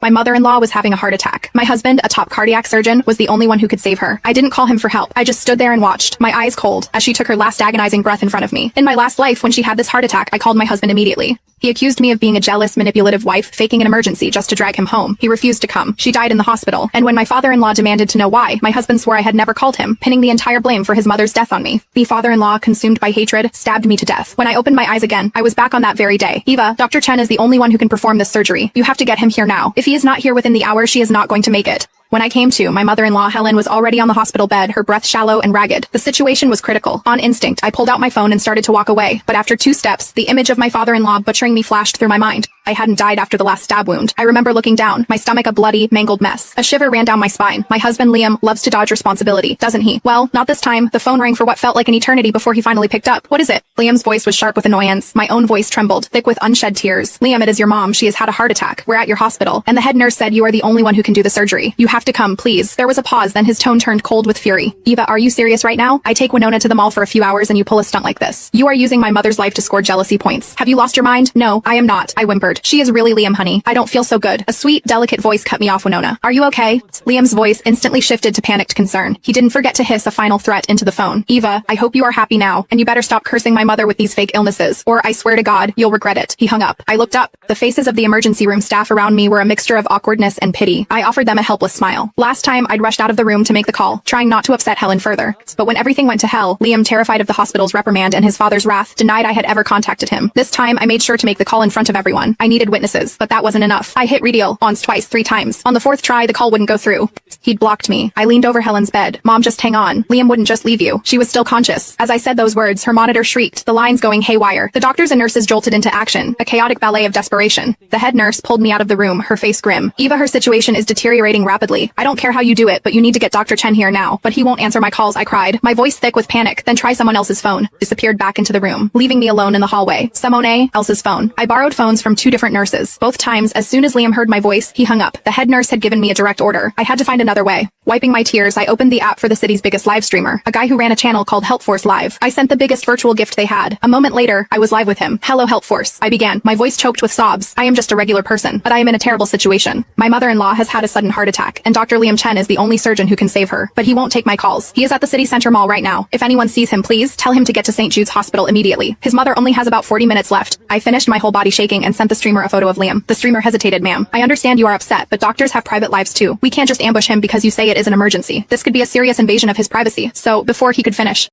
My mother-in-law was having a heart attack. My husband, a top cardiac surgeon, was the only one who could save her. I didn't call him for help. I just stood there and watched, my eyes cold, as she took her last agonizing breath in front of me. In my last life, when she had this heart attack, I called my husband immediately. He accused me of being a jealous, manipulative wife, faking an emergency just to drag him home. He refused to come. She died in the hospital. And when my father-in-law demanded to know why, my husband swore I had never called him, pinning the entire blame for his mother's death on me. The father-in-law, consumed by hatred, stabbed me to death. When I opened my eyes again, I was back on that very day. Eva, Dr. Chen is the only one who can perform this surgery. You have to get him here now. If he is not here within the hour, she is not going to make it. When I came to, my mother-in-law Helen was already on the hospital bed, her breath shallow and ragged. The situation was critical. On instinct, I pulled out my phone and started to walk away. But after 2 steps, the image of my father-in-law butchering me flashed through my mind. I hadn't died after the last stab wound. I remember looking down, my stomach a bloody, mangled mess. A shiver ran down my spine. My husband Liam loves to dodge responsibility, doesn't he? Well, not this time. The phone rang for what felt like an eternity before he finally picked up. What is it? Liam's voice was sharp with annoyance. My own voice trembled, thick with unshed tears. Liam, it is your mom. She has had a heart attack. We're at your hospital. And the head nurse said you are the only one who can do the surgery. You have to come, please. There was a pause, then his tone turned cold with fury. Eva, are you serious right now? I take Winona to the mall for a few hours and you pull a stunt like this. You are using my mother's life to score jealousy points. Have you lost your mind? No, I am not. I whimpered. She is really Liam, honey. I don't feel so good. A sweet, delicate voice cut me off. Winona, are you okay? Liam's voice instantly shifted to panicked concern. He didn't forget to hiss a final threat into the phone. Eva, I hope you are happy now, and you better stop cursing my mother with these fake illnesses, or I swear to God, you'll regret it. He hung up. I looked up. The faces of the emergency room staff around me were a mixture of awkwardness and pity. I offered them a helpless smile. Last time, I'd rushed out of the room to make the call, trying not to upset Helen further. But when everything went to hell, Liam, terrified of the hospital's reprimand and his father's wrath, denied I had ever contacted him. This time, I made sure to make the call in front of everyone. I needed witnesses, but that wasn't enough. I hit redial once, twice, 3 times. On the 4th try, the call wouldn't go through. He'd blocked me. I leaned over Helen's bed. Mom, just hang on. Liam wouldn't just leave you. She was still conscious. As I said those words, her monitor shrieked, the lines going haywire. The doctors and nurses jolted into action, a chaotic ballet of desperation. The head nurse pulled me out of the room, her face grim. Eva, her situation is deteriorating rapidly. I don't care how you do it, but you need to get Dr. Chen here now. But he won't answer my calls, I cried, my voice thick with panic. Then try someone else's phone. Disappeared back into the room, leaving me alone in the hallway. Simone, Elsa's phone. I borrowed phones from 2 different nurses. Both times, as soon as Liam heard my voice, he hung up. The head nurse had given me a direct order. I had to find another way. Wiping my tears, I opened the app for the city's biggest live streamer, a guy who ran a channel called HelpForce Live. I sent the biggest virtual gift they had. A moment later, I was live with him. Hello, HelpForce. I began, my voice choked with sobs. I am just a regular person, but I am in a terrible situation. My mother-in-law has had a sudden heart attack, and Dr. Liam Chen is the only surgeon who can save her. But he won't take my calls. He is at the city center mall right now. If anyone sees him, please tell him to get to St. Jude's Hospital immediately. His mother only has about 40 minutes left. I finished, my whole body shaking, and sent the streamer a photo of Liam. The streamer hesitated. Ma'am, I understand you are upset, but doctors have private lives too. We can't just ambush him because you say it is an emergency. This could be a serious invasion of his privacy. So, before he could finish,